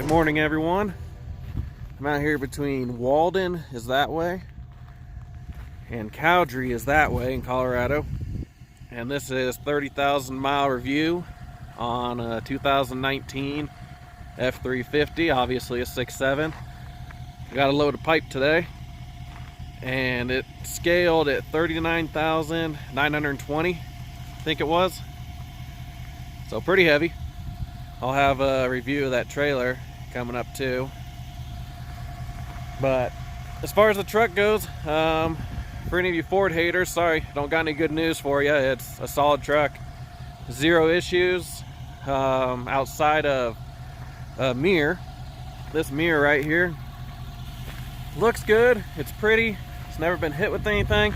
Morning, everyone. I'm out here between Walden is that way and Cowdrey is that way in Colorado, and this is 30,000 mile review on a 2019 F-350, obviously a 6.7. Got a load of pipe today, and it scaled at 39,920, I think it was, so pretty heavy. I'll have a review of that trailer coming up too. But as far as the truck goes, for any of you Ford haters, sorry, don't got any good news for you. It's a solid truck, zero issues outside of a mirror. This mirror right here looks good, it's pretty, it's never been hit with anything,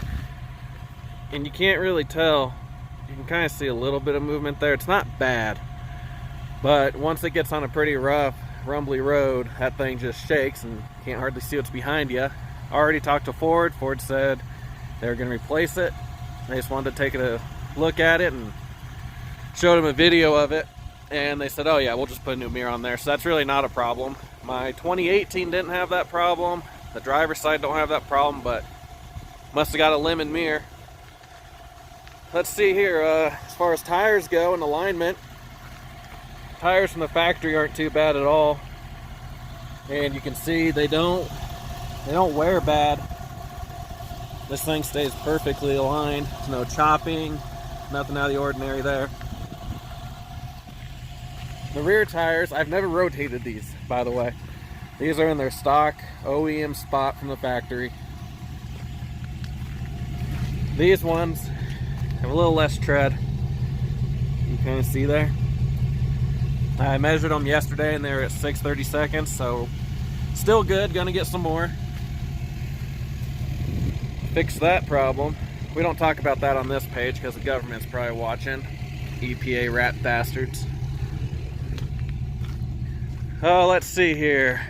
and you can't really tell. You can kind of see a little bit of movement there. It's not bad, but once it gets on a pretty rough, rumbly road, that thing just shakes and you can't hardly see what's behind you. I already talked to Ford. Ford said they were going to replace it. They just wanted to take a look at it and showed them a video of it, and they said, oh yeah, we'll just put a new mirror on there. So that's really not a problem. My 2018 didn't have that problem. The driver's side don't have that problem, but must have got a lemon mirror. Let's see here, as far as tires go and alignment, tires from the factory aren't too bad at all, and you can see they don't wear bad. This thing stays perfectly aligned. There's no chopping, nothing out of the ordinary there. The rear tires, I've never rotated these, by the way. These are in their stock OEM spot from the factory. These ones have a little less tread. You can kind of see there. I measured them yesterday and they were at 6/32, so still good. Gonna get some more. Fix that problem. We don't talk about that on this page because the government's probably watching. EPA rat bastards. Oh, let's see here.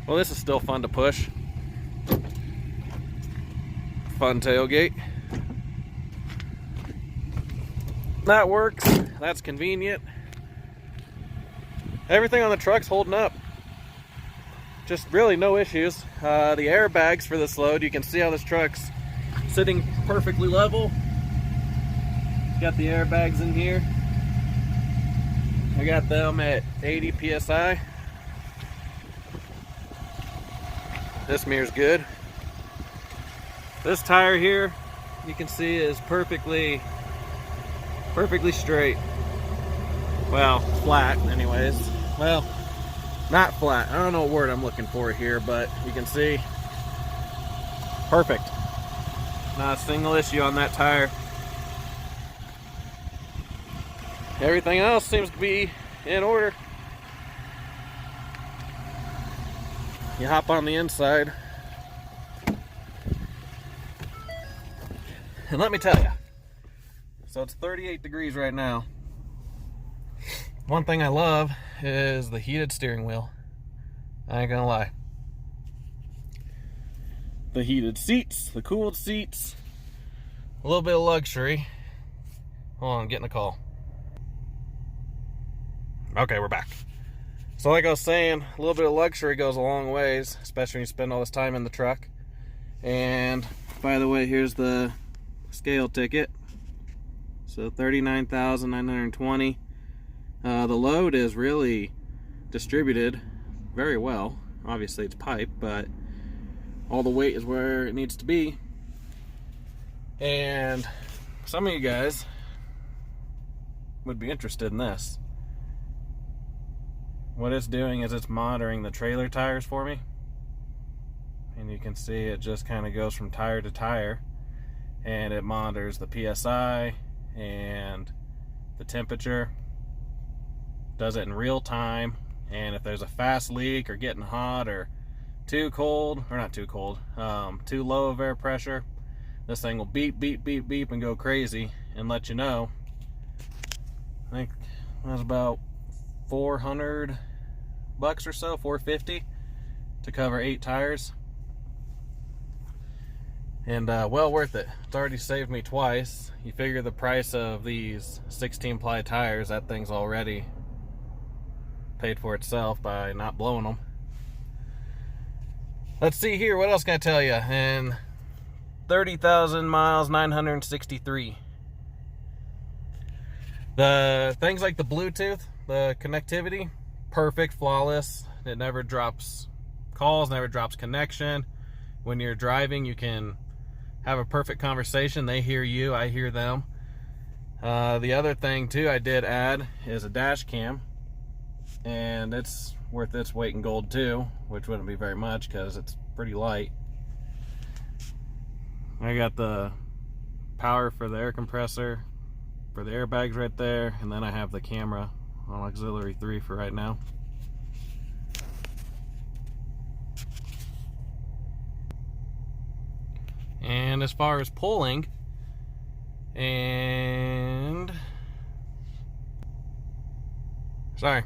Well, this is still fun to push. Fun tailgate. That works. That's convenient. Everything on the truck's holding up. Just really no issues. The airbags for this load, you can see how this truck's sitting perfectly level. Got the airbags in here. I got them at 80 psi. This mirror's good. This tire here, you can see, is perfectly straight. Well, flat anyways. Well, not flat. I don't know what word I'm looking for here, but you can see, perfect. Not a single issue on that tire. Everything else seems to be in order. You hop on the inside, and let me tell you, so it's 38 degrees right now. One thing I love is the heated steering wheel. I ain't gonna lie. The heated seats, the cooled seats, a little bit of luxury. Hold on, I'm getting a call. Okay, we're back. So like I was saying, a little bit of luxury goes a long ways, especially when you spend all this time in the truck. And by the way, here's the scale ticket. So 39,920. The load is really distributed very well. Obviously it's pipe, but all the weight is where it needs to be. And some of you guys would be interested in this. What it's doing is it's monitoring the trailer tires for me. And you can see it just kind of goes from tire to tire, and it monitors the PSI and the temperature. Does it in real time, and if there's a fast leak or getting hot or too cold, or not too cold, too low of air pressure, this thing will beep, beep, beep, beep and go crazy and let you know. I think that was about $400 or so, $450 to cover 8 tires. And well worth it. It's already saved me twice. You figure the price of these 16 ply tires, that thing's already paid for itself by not blowing them. Let's see here, what else can I tell you? And 30,000 miles, 963. The things like the Bluetooth, the connectivity, perfect, flawless. It never drops calls, never drops connection. When you're driving, you can have a perfect conversation. They hear you, I hear them. The other thing too I did add is a dash cam, and it's worth its weight in gold too, which wouldn't be very much because it's pretty light. I got the power for the air compressor, for the airbags right there, and then I have the camera on auxiliary 3 for right now. And as far as pulling, and sorry,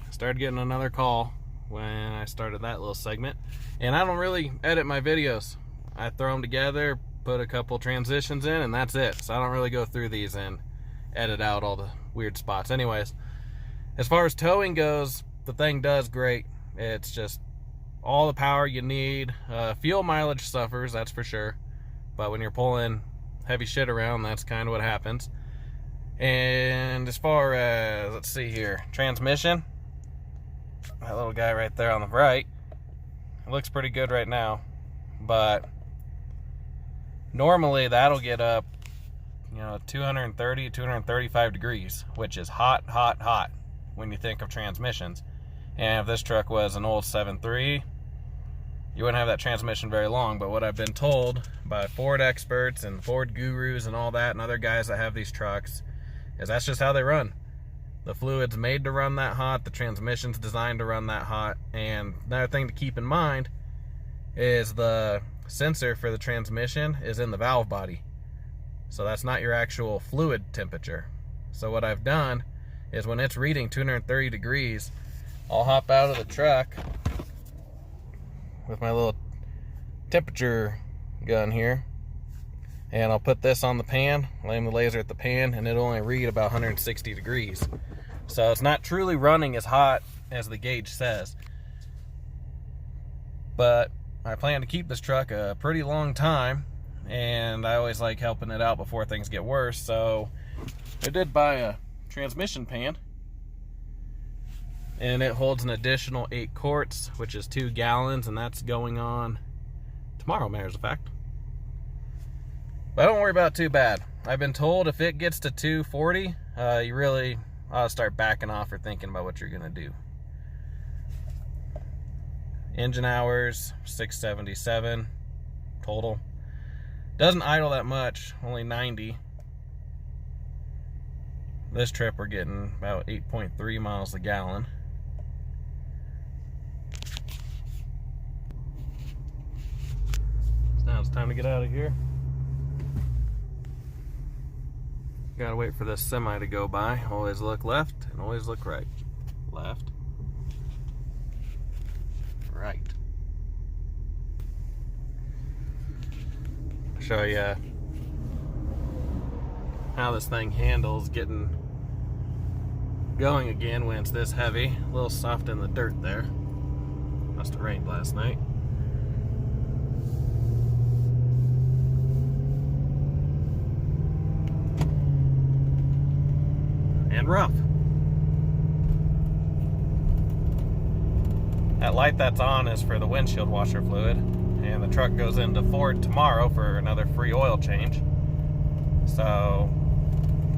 I started getting another call when I started that little segment. And I don't really edit my videos. I throw them together, put a couple transitions in, and that's it. So I don't really go through these and edit out all the weird spots. Anyways, as far as towing goes, the thing does great. It's just all the power you need. Fuel mileage suffers, that's for sure. But when you're pulling heavy shit around, that's kind of what happens. And as far as, let's see here, transmission, that little guy right there on the right, it looks pretty good right now. But normally that'll get up, 230, 235 degrees, which is hot, hot, hot when you think of transmissions. And if this truck was an old 7.3, you wouldn't have that transmission very long. But what I've been told by Ford experts and Ford gurus and all that, and other guys that have these trucks, is that's just how they run. The fluid's made to run that hot, the transmission's designed to run that hot. And another thing to keep in mind is the sensor for the transmission is in the valve body. So that's not your actual fluid temperature. So what I've done is when it's reading 230 degrees, I'll hop out of the truck with my little temperature gun here, and I'll put this on the pan, aim the laser at the pan, and it'll only read about 160 degrees. So it's not truly running as hot as the gauge says. But I plan to keep this truck a pretty long time, and I always like helping it out before things get worse. So I did buy a transmission pan, and it holds an additional 8 quarts, which is 2 gallons, and that's going on tomorrow, matter of fact. But don't worry about it too bad. I've been told if it gets to 240, you really ought to start backing off or thinking about what you're gonna do. Engine hours, 677 total. Doesn't idle that much, only 90. This trip we're getting about 8.3 miles a gallon. Now it's time to get out of here. Gotta wait for this semi to go by. Always look left and always look right. Left. Right. Show you how this thing handles getting going again when it's this heavy. A little soft in the dirt there. Must have rained last night. And rough. That light that's on is for the windshield washer fluid, and the truck goes into Ford tomorrow for another free oil change. So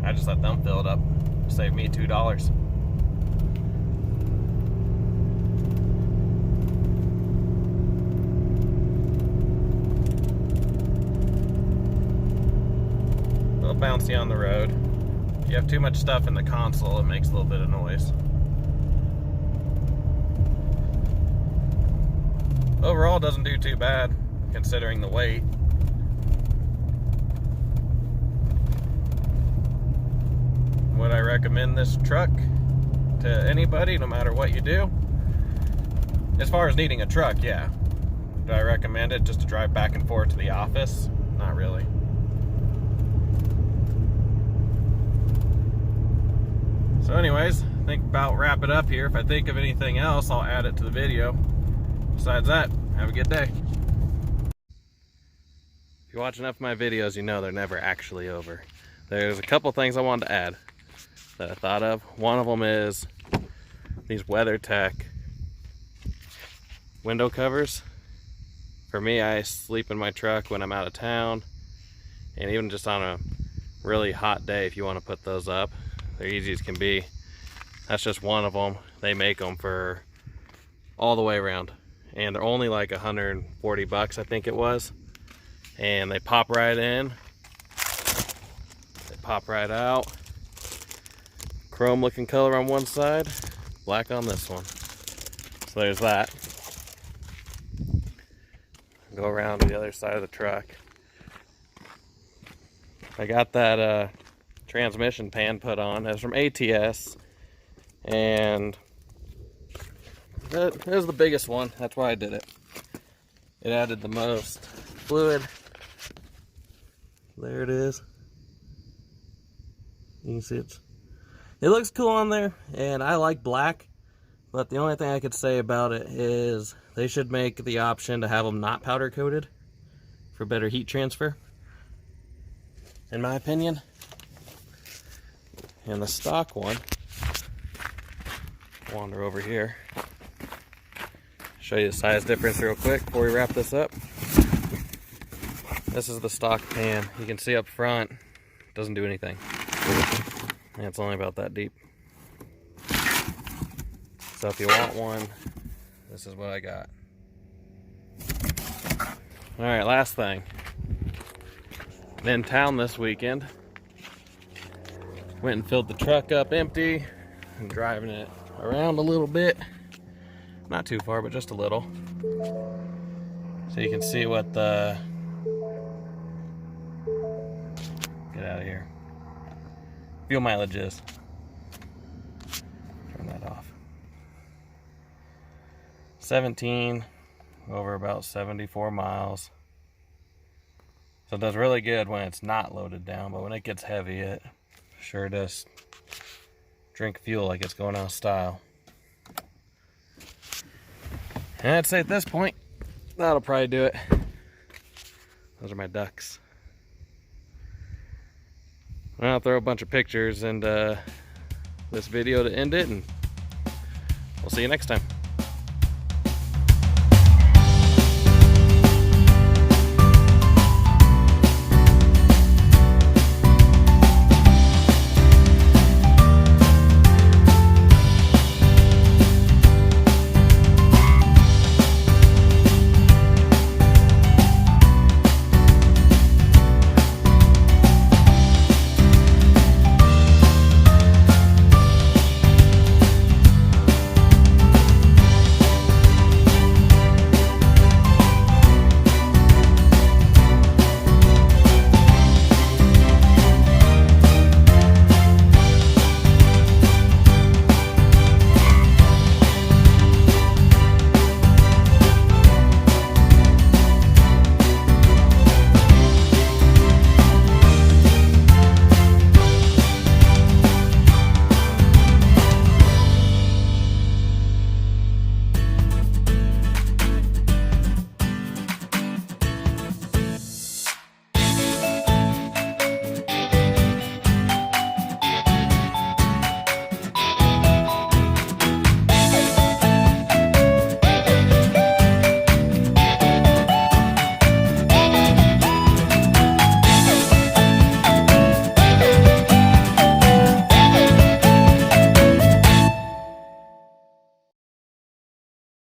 I just let them fill it up, save me $2. A little bouncy on the road. If you have too much stuff in the console, it makes a little bit of noise. Overall, doesn't do too bad considering the weight. Would I recommend this truck to anybody, no matter what you do? As far as needing a truck, yeah. Do I recommend it just to drive back and forth to the office? Not really. So anyways, think about wrap it up here. If I think of anything else, I'll add it to the video. Besides that, have a good day. If you watch enough of my videos, you know they're never actually over. There's a couple things I wanted to add that I thought of. One of them is these WeatherTech window covers. For me, I sleep in my truck when I'm out of town, and even just on a really hot day, if you want to put those up, they're easy as can be. That's just one of them. They make them for all the way around, and they're only like 140 bucks, I think it was. And they pop right in, they pop right out. Chrome looking color on one side, black on this one. So there's that. Go around to the other side of the truck. I got that transmission pan put on. It's from ATS, and it was the biggest one. That's why I did it. It added the most fluid. There it is. You can see it looks cool on there, and I like black, but the only thing I could say about it is they should make the option to have them not powder coated for better heat transfer, in my opinion. And the stock one, wander over here, show you the size difference real quick before we wrap this up. This is the stock pan. You can see up front, it doesn't do anything. And it's only about that deep. So if you want one, this is what I got. Alright, last thing. I'm in town this weekend. Went and filled the truck up empty. I'm driving it around a little bit. Not too far, but just a little. So you can see what the... Get out of here. Fuel mileage is. Turn that off. 17 over about 74 miles. So it does really good when it's not loaded down, but when it gets heavy, it sure does drink fuel like it's going out of style. And I'd say at this point, that'll probably do it. Those are my ducks. I'll throw a bunch of pictures and this video to end it, and we'll see you next time.